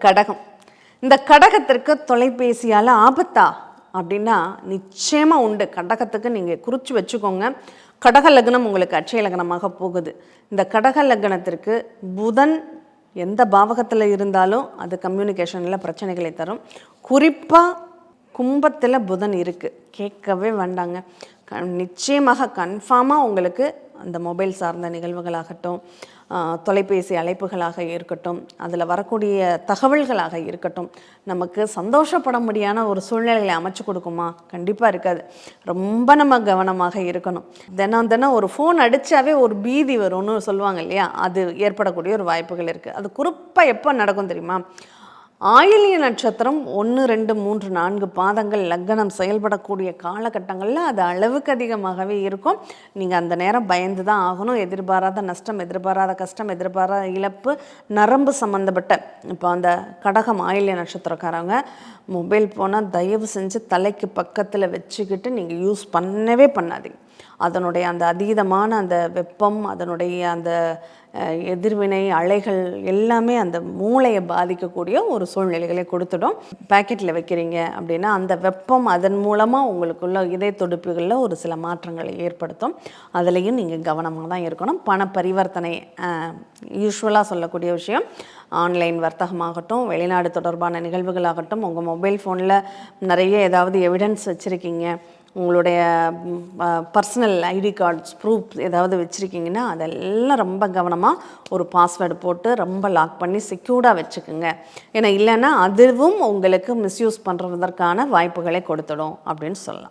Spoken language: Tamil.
கடகம். இந்த கடகத்திற்கு தொலைபேசியால் ஆபத்தா அப்படின்னா நிச்சயமாக உண்டு. கடகத்துக்கு நீங்கள் குறித்து வச்சுக்கோங்க. கடக லக்னம் உங்களுக்கு அட்சய லக்னமாக போகுது. இந்த கடக லக்னத்திற்கு புதன் எந்த பாவகத்தில் இருந்தாலும் அது கம்யூனிகேஷனில் பிரச்சனைகளை தரும். குறிப்பாக கும்பத்தில் புதன் இருக்குது, கேட்கவே வேண்டாங்க. நிச்சயமாக கன்ஃபார்மாக உங்களுக்கு அந்த மொபைல் சார்ந்த நிகழ்வுகளாகட்டும், தொலைபேசி அழைப்புகளாக இருக்கட்டும், அதில் வரக்கூடிய தகவல்களாக இருக்கட்டும், நமக்கு சந்தோஷப்பட முடியாத ஒரு சூழ்நிலைகளை அமைச்சு கொடுக்குமா? கண்டிப்பாக இருக்காது. ரொம்ப நம்ம கவனமாக இருக்கணும். தினம் ஒரு ஃபோன் அடித்தாவே ஒரு பீதி வரும்னு சொல்லுவாங்க இல்லையா, அது ஏற்படக்கூடிய ஒரு வாய்ப்புகள் இருக்குது. அது குறிப்பாக எப்போ நடக்கும் தெரியுமா? ஆயில்ய நட்சத்திரம் 1, 2, 3, 4 பாதங்கள் லக்னம் செயல்படக்கூடிய காலகட்டங்களில் அது அளவுக்கு அதிகமாகவே இருக்கும். நீங்கள் அந்த நேரம் பயந்து தான் ஆகணும். எதிர்பாராத நஷ்டம், எதிர்பாராத கஷ்டம், எதிர்பாராத இழப்பு, நரம்பு சம்மந்தப்பட்ட இப்போ அந்த கடகம் ஆயில்ய நட்சத்திரக்காரங்க மொபைல் போனால் தயவு செஞ்சு தலைக்கு பக்கத்தில் வச்சுக்கிட்டு நீங்கள் யூஸ் பண்ணவே பண்ணாதீங்க. அதனுடைய அந்த அதீதமான அந்த வெப்பம், அதனுடைய அந்த எதிர்வினை அலைகள் எல்லாமே அந்த மூளையை பாதிக்கக்கூடிய ஒரு சூழ்நிலைகளை கொடுத்துடும். பேக்கெட்டில் வைக்கிறீங்க அப்படின்னா அந்த வெப்பம் அதன் மூலமாக உங்களுக்குள்ள இதய துடிப்புகளில் ஒரு சில மாற்றங்களை ஏற்படுத்தும். அதுலேயும் நீங்கள் கவனமாக தான் இருக்கணும். பண பரிவர்த்தனை யூஸ்வலாக சொல்லக்கூடிய விஷயம், ஆன்லைன் வர்த்தகமாகட்டும், வெளிநாடு தொடர்பான நிகழ்வுகளாகட்டும், உங்கள் மொபைல் ஃபோனில் நிறைய ஏதாவது எவிடன்ஸ் வச்சுருக்கீங்க, உங்களுடைய பர்சனல் ஐடி கார்ட்ஸ் ப்ரூஃப் ஏதாவது வச்சுருக்கீங்கன்னா அதெல்லாம் ரொம்ப கவனமாக ஒரு பாஸ்வேர்டு போட்டு ரொம்ப லாக் பண்ணி செக்யூர்டாக வச்சுக்கோங்க. ஏன்னா இல்லைன்னா அதுவும் உங்களுக்கு மிஸ்யூஸ் பண்ணுறதற்கான வாய்ப்புகளை கொடுத்துடும் அப்படின்னு சொல்லலாம்.